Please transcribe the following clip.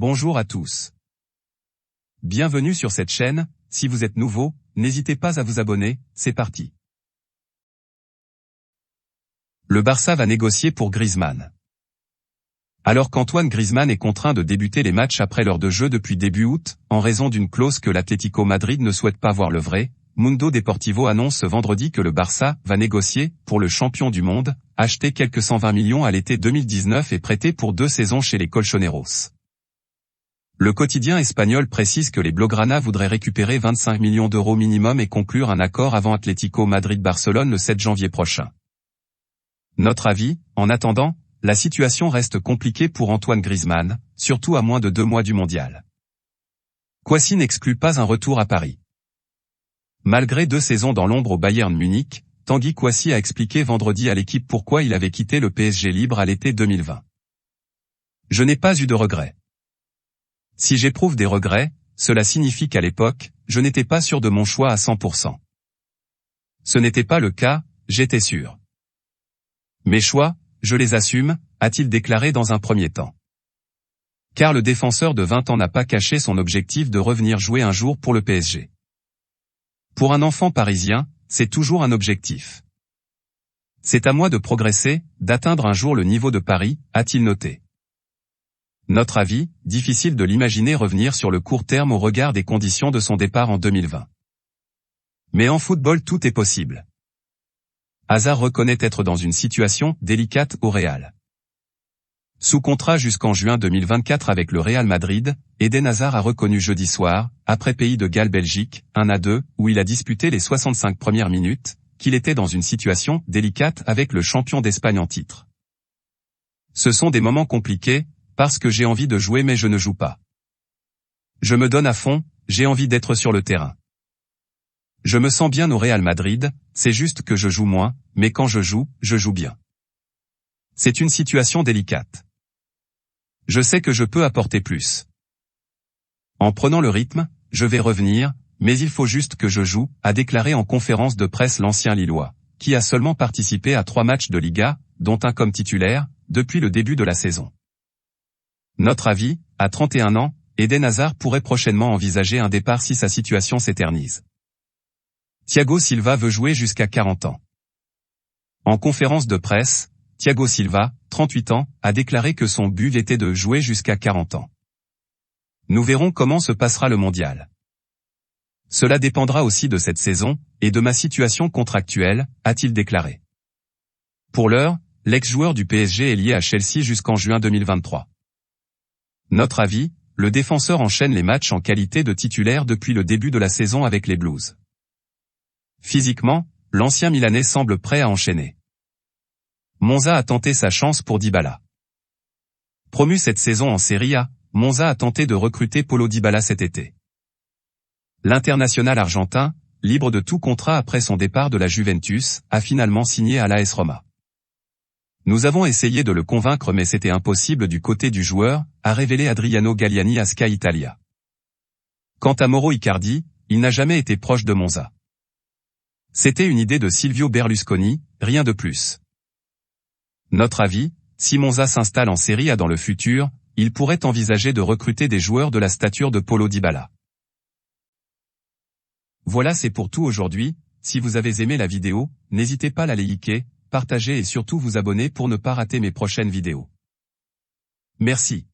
bonjour à tous. Bienvenue sur cette chaîne, si vous êtes nouveau, n'hésitez pas à vous abonner, c'est parti. Le Barça va négocier pour Griezmann. Alors qu'Antoine Griezmann est contraint de débuter les matchs après l'heure de jeu depuis début août, en raison d'une clause que l'Atlético Madrid ne souhaite pas voir levrée, Mundo Deportivo annonce ce vendredi que le Barça va négocier, pour le champion du monde, acheter quelques 120 millions à l'été 2019 et prêter pour 2 saisons chez les Colchoneros. Le quotidien espagnol précise que les Blaugrana voudraient récupérer 25 millions d'euros minimum et conclure un accord avant Atlético Madrid-Barcelone le 7 janvier prochain. Notre avis, en attendant, la situation reste compliquée pour Antoine Griezmann, surtout à moins de 2 mois du mondial. Kouassi n'exclut pas un retour à Paris. Malgré 2 saisons dans l'ombre au Bayern Munich, Tanguy Kouassi a expliqué vendredi à l'équipe pourquoi il avait quitté le PSG libre à l'été 2020. Je n'ai pas eu de regrets. Si j'éprouve des regrets, cela signifie qu'à l'époque, je n'étais pas sûr de mon choix à 100%. Ce n'était pas le cas, j'étais sûr. Mes choix, je les assume, a-t-il déclaré dans un premier temps. Car le défenseur de 20 ans n'a pas caché son objectif de revenir jouer un jour pour le PSG. Pour un enfant parisien, c'est toujours un objectif. C'est à moi de progresser, d'atteindre un jour le niveau de Paris, a-t-il noté. Notre avis, difficile de l'imaginer revenir sur le court terme au regard des conditions de son départ en 2020. Mais en football tout est possible. Hazard reconnaît être dans une situation délicate au Real. Sous contrat jusqu'en juin 2024 avec le Real Madrid, Eden Hazard a reconnu jeudi soir, après Pays de Galles Belgique, 1-2, où il a disputé les 65 premières minutes, qu'il était dans une situation délicate avec le champion d'Espagne en titre. Ce sont des moments compliqués, parce que j'ai envie de jouer mais je ne joue pas. Je me donne à fond, j'ai envie d'être sur le terrain. Je me sens bien au Real Madrid, c'est juste que je joue moins, mais quand je joue bien. C'est une situation délicate. Je sais que je peux apporter plus. En prenant le rythme, je vais revenir, mais il faut juste que je joue, a déclaré en conférence de presse l'ancien Lillois, qui a seulement participé à 3 matchs de Liga, dont un comme titulaire, depuis le début de la saison. Notre avis, à 31 ans, Eden Hazard pourrait prochainement envisager un départ si sa situation s'éternise. Thiago Silva veut jouer jusqu'à 40 ans. En conférence de presse, Thiago Silva, 38 ans, a déclaré que son but était de jouer jusqu'à 40 ans. Nous verrons comment se passera le mondial. Cela dépendra aussi de cette saison, et de ma situation contractuelle, a-t-il déclaré. Pour l'heure, l'ex-joueur du PSG est lié à Chelsea jusqu'en juin 2023. Notre avis, le défenseur enchaîne les matchs en qualité de titulaire depuis le début de la saison avec les Blues. Physiquement, l'ancien Milanais semble prêt à enchaîner. Monza a tenté sa chance pour Dybala. Promu cette saison en Serie A, Monza a tenté de recruter Paulo Dybala cet été. L'international argentin, libre de tout contrat après son départ de la Juventus, a finalement signé à l'AS Roma. Nous avons essayé de le convaincre mais c'était impossible du côté du joueur, a révélé Adriano Galliani à Sky Italia. Quant à Mauro Icardi, il n'a jamais été proche de Monza. C'était une idée de Silvio Berlusconi, rien de plus. Notre avis, si Monza s'installe en Serie A dans le futur, il pourrait envisager de recruter des joueurs de la stature de Paulo Dybala. Voilà, c'est pour tout aujourd'hui. Si vous avez aimé la vidéo, n'hésitez pas à la liker, partager et surtout vous abonner pour ne pas rater mes prochaines vidéos. Merci.